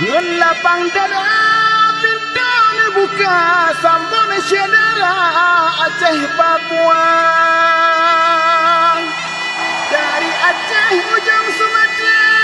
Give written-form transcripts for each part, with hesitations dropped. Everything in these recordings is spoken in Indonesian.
Ngen lapang dada bintang buka sambung syedara Aceh Papua. Dari Aceh ujung Sumatera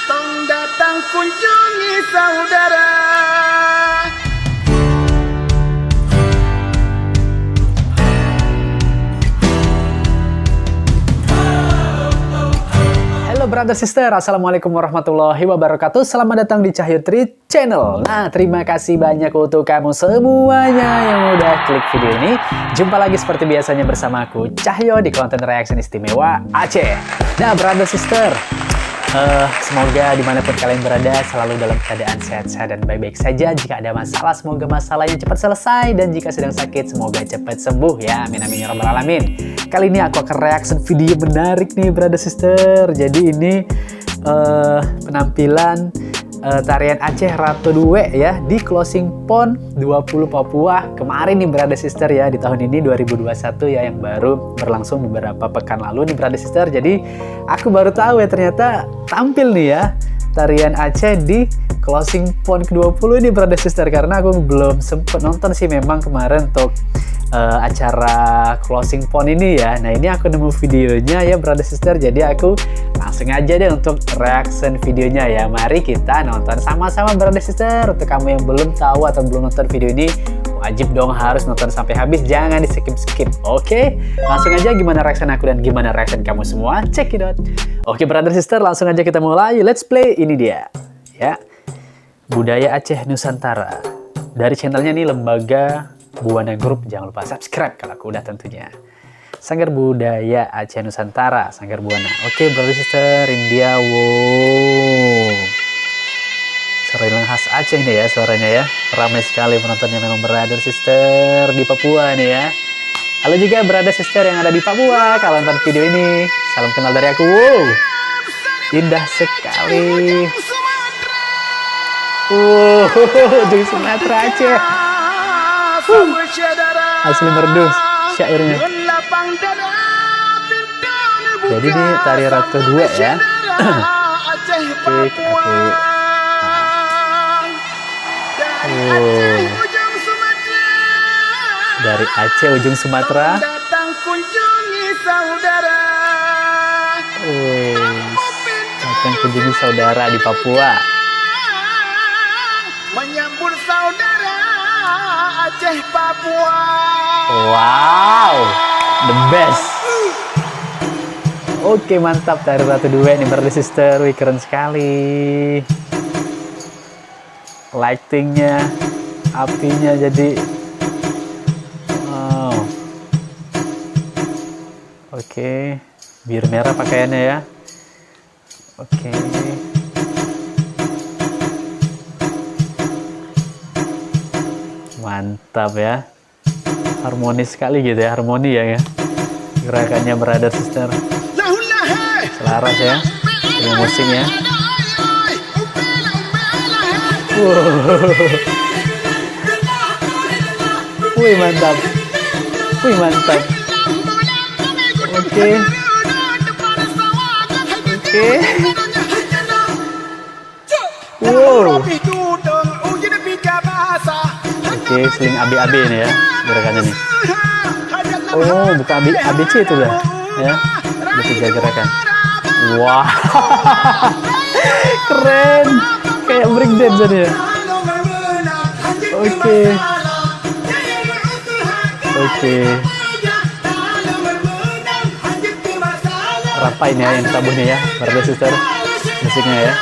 tong datang kunjungi saudara. Halo brother sister, assalamualaikum warahmatullahi wabarakatuh. Selamat datang di Cahyo Tri Channel. Nah, terima kasih banyak untuk kamu semuanya yang udah klik video ini. Jumpa lagi seperti biasanya bersama aku Cahyo di konten reaction istimewa Aceh. Nah brother sister, semoga dimanapun kalian berada selalu dalam keadaan sehat-sehat dan baik-baik saja. Jika ada masalah, semoga masalahnya cepat selesai, dan jika sedang sakit, semoga cepat sembuh ya. Amin amin ya rabbal alamin. Kali ini aku akan reaction video menarik nih brother sister. Jadi ini penampilan tarian Aceh Ratu Due ya di Closing Pon 20 Papua kemarin nih brother sister ya, di tahun ini 2021 ya, yang baru berlangsung beberapa pekan lalu nih brother sister. Jadi aku baru tahu ya ternyata tampil nih ya tarian Aceh di Closing Pon ke-20 ini brother sister, karena aku belum sempet nonton sih memang kemarin untuk acara Closing Pon ini ya. Nah ini aku nemu videonya ya brother sister, jadi aku langsung aja deh untuk reaction videonya ya. Mari kita nonton sama-sama brother sister. Untuk kamu yang belum tahu atau belum nonton video ini, wajib dong harus nonton sampai habis, jangan di skip-skip. Oke, langsung aja gimana reaction aku dan gimana reaction kamu semua, check it out. Oke brother sister, langsung aja kita mulai. Let's play. Ini dia ya, Budaya Aceh Nusantara dari channelnya nih, Lembaga Buana Group. Jangan lupa subscribe kalau aku udah tentunya. Sanggar Budaya Aceh Nusantara, Sanggar Buana. Oke brother sister, ini dia. Wow, suara khas Aceh nih ya, suaranya ya. Ramai sekali penontonnya memang brother sister di Papua nih ya. Halo juga brother sister yang ada di Papua, kalau nonton video ini, salam kenal dari aku. Wow, indah sekali. Ujung Sumatera Aceh. Asli merdu syairnya. Jadi ini tari Ratu Due ya. Oke, aku. Dari Aceh ujung Sumatera. Datang kunjungi saudara di Papua. Menyambut saudara Aceh Papua. Wow, the best. Oke mantap, tari Ratu Due nih brother sister. Wih keren sekali. Lightingnya, apinya jadi wow. Oke, biru merah pakaiannya ya. Oke. Mantap ya, harmonis sekali gitu ya, harmoni ya, gerakannya brother sister, selaras ya dengan musiknya. Wih mantap, wih mantap. Oke, oke. Wow. Oke, seling abi-abi ini ya gerakannya nih. Oh, bukan ABC itu dah ya. Ada 3 gerakan. Wah. Wow. Keren. Kayak break dance aja ya. Oke. Oke. Rapain ya yang tabuhnya ya, brother sister. Musiknya ya.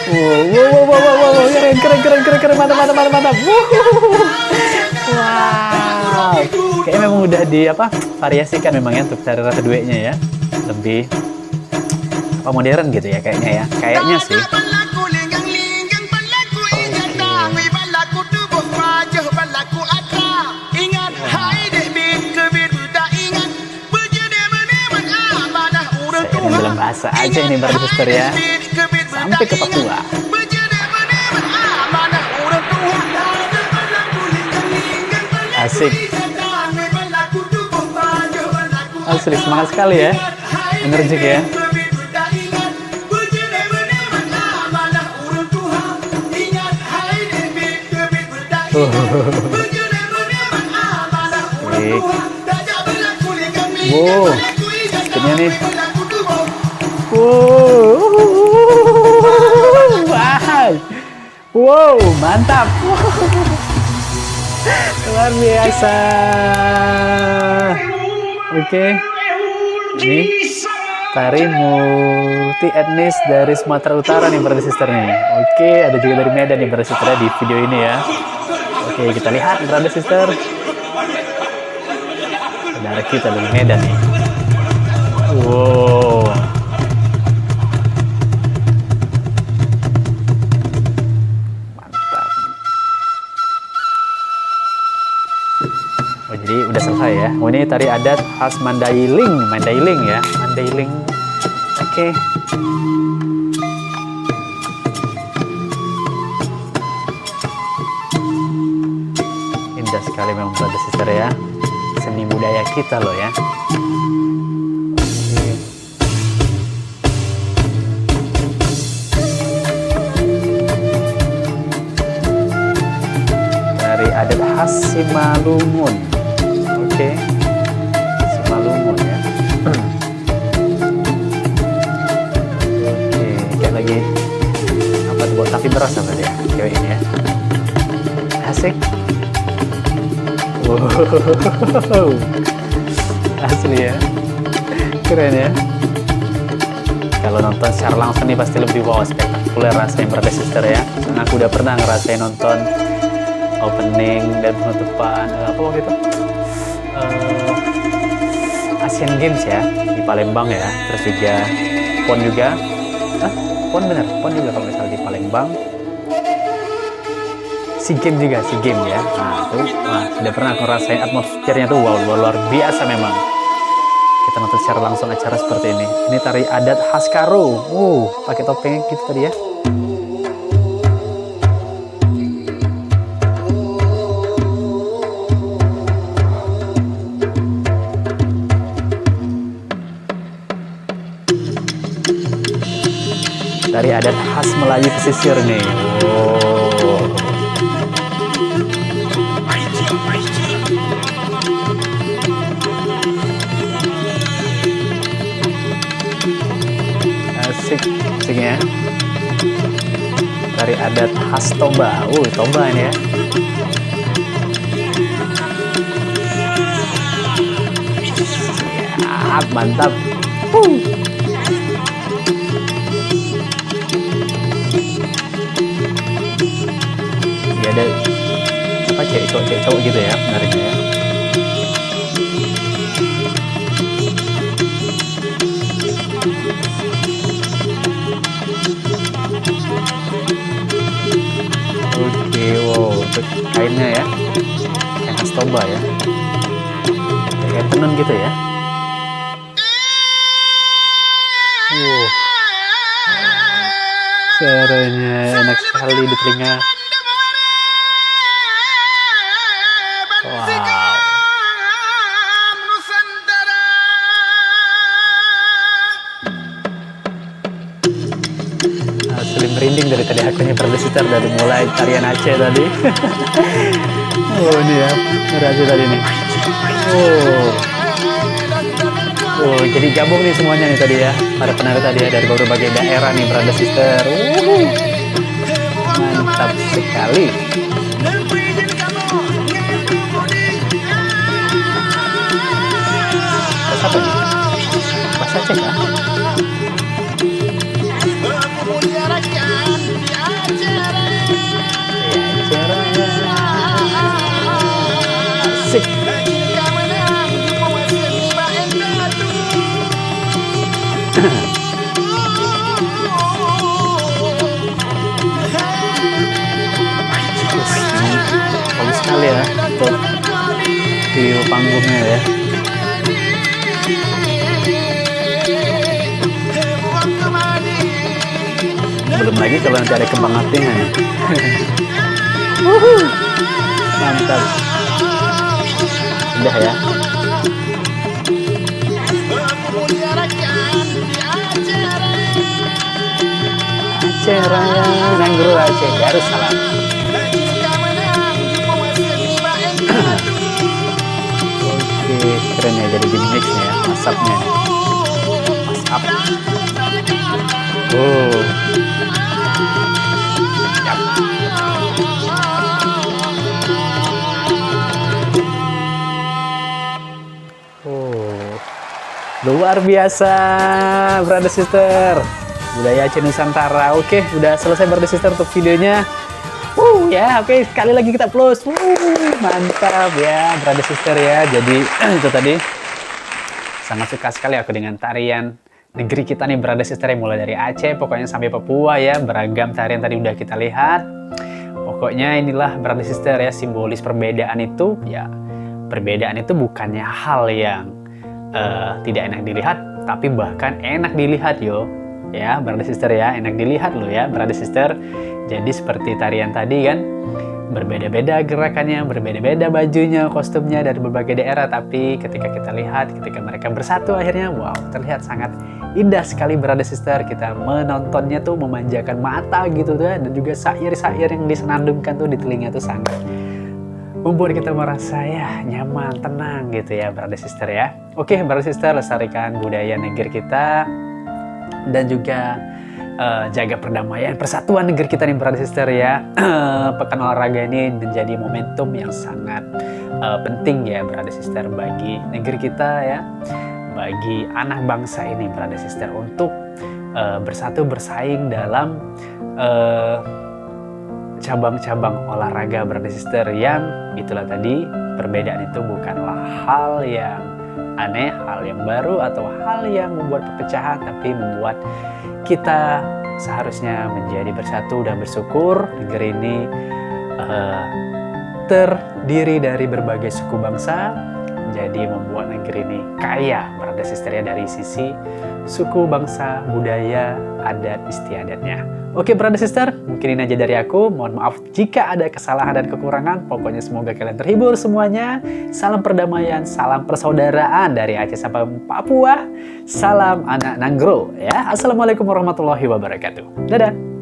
Wow, keren, mantap. Wow, kayaknya memang udah di variasikan memang ya untuk tari Ratu Due-nya ya, lebih modern gitu ya kayaknya sih. Seiring dalam bahasa Aceh ini brother sister ya, sampai ke Papua. Asik. Asli semangat sekali ya, energik ya. Asik. Wow, ini nih. Wow, wow, mantap. Luar biasa. Oke, ini tari multi etnis dari Sumatera Utara nih brother sister nih. Oke, ada juga dari Medan nih brother sister di video ini ya. Oke, kita lihat brother sister. Saudara kita dari Medan nih. Wow. Mantap. Oh, jadi udah selesai ya. Oh, ini tari adat khas Mandailing ya. Mandailing. Oke. Indah sekali memang brother sister ya. Seni budaya kita loh ya. Dari adat khas Simalungun. Oke. Simalungun ya. Oke, kayak lagi apa tuh buat tapi beras apa dia? Cewek ini ya. Asik. Wow. Asli ya. Keren ya. Kalau nonton secara langsung nih pasti lebih wow, spektakuler rasanya brother sister ya. Karena aku udah pernah ngerasain nonton opening dan penutupan apa waktu itu Asian Games ya di Palembang ya. Terus juga PON juga. PON juga kalau nggak salah di Palembang. SEA Games juga, SEA Games ya. Nah, tuh, sudah pernah aku rasain atmosfernya tuh wow, luar biasa memang. Kita nonton secara langsung acara seperti ini. Ini tari adat khas Karo. Pakai topeng gitu tadi ya. Tari adat khas Melayu pesisir nih. Asik ya. Tari adat khas Toba. Toba ini ya. Siap, mantap. Ya ada apa cewek cowok gitu ya, menariknya ya. Oke, wow, untuk kainnya ya, kain khas Toba ya, kayak tenun gitu ya. Suaranya enak sekali di telinga. Wow. Asli merinding dari tadi akunya brother sister dari mulai tarian Aceh tadi. Ini ya, Aceh tadi nih. Jadi gabung nih semuanya nih tadi ya, para penari tadi ya dari berbagai daerah nih brother sister. Mantap sekali. Bahasa apa nih? Bahasa Aceh kah? Asik. Bagus sekali ya untuk view panggungnya ya. Belum lagi kalau nanti ada kembang apinya nih. Mantap. Udah ya. Aceh Raya, Nangguru Aceh, Darussalam. jadi di mix nih ya, masapnya nih. Masap. Oh. Yap. Oh. Luar biasa, brother sister. Budaya Aceh Nusantara. Oke, udah selesai brother sister untuk videonya. Ya, oke, sekali lagi kita close. Mantap ya, brother sister ya. Jadi itu tadi sangat suka sekali aku dengan tarian negeri kita nih, brother sister, yang mulai dari Aceh pokoknya sampai Papua ya. Beragam tarian tadi udah kita lihat. Pokoknya inilah brother sister ya, simbolis perbedaan itu ya. Perbedaan itu bukannya hal yang tidak enak dilihat, tapi bahkan enak dilihat yo. Ya, brother sister ya, enak dilihat loh ya, brother sister. Jadi seperti tarian tadi kan, berbeda-beda gerakannya, berbeda-beda bajunya, kostumnya dari berbagai daerah. Tapi ketika kita lihat, ketika mereka bersatu akhirnya, wow, terlihat sangat indah sekali brother sister. Kita menontonnya tuh memanjakan mata gitu tuh, dan juga syair-syair yang disenandungkan tuh di telinga tuh sangat membuat kita merasa ya nyaman, tenang gitu ya brother sister ya. Oke, brother sister, lestarikan budaya negeri kita dan juga jaga perdamaian, persatuan negeri kita nih brother sister ya. Pekan olahraga ini menjadi momentum yang sangat penting ya brother sister bagi negeri kita ya, bagi anak bangsa ini brother sister, untuk bersatu bersaing dalam cabang-cabang olahraga brother sister, yang itulah tadi, perbedaan itu bukanlah hal yang aneh, hal yang baru, atau hal yang membuat perpecahan, tapi membuat kita seharusnya menjadi bersatu dan bersyukur. Negeri ini terdiri dari berbagai suku bangsa, jadi membuat negeri ini kaya brother sister ya, dari sisi suku, bangsa, budaya, adat istiadatnya. Oke brother sister, mungkin ini aja dari aku. Mohon maaf jika ada kesalahan dan kekurangan. Pokoknya semoga kalian terhibur semuanya. Salam perdamaian, salam persaudaraan dari Aceh sampai Papua. Salam anak Nanggro ya. Assalamualaikum warahmatullahi wabarakatuh. Dadah.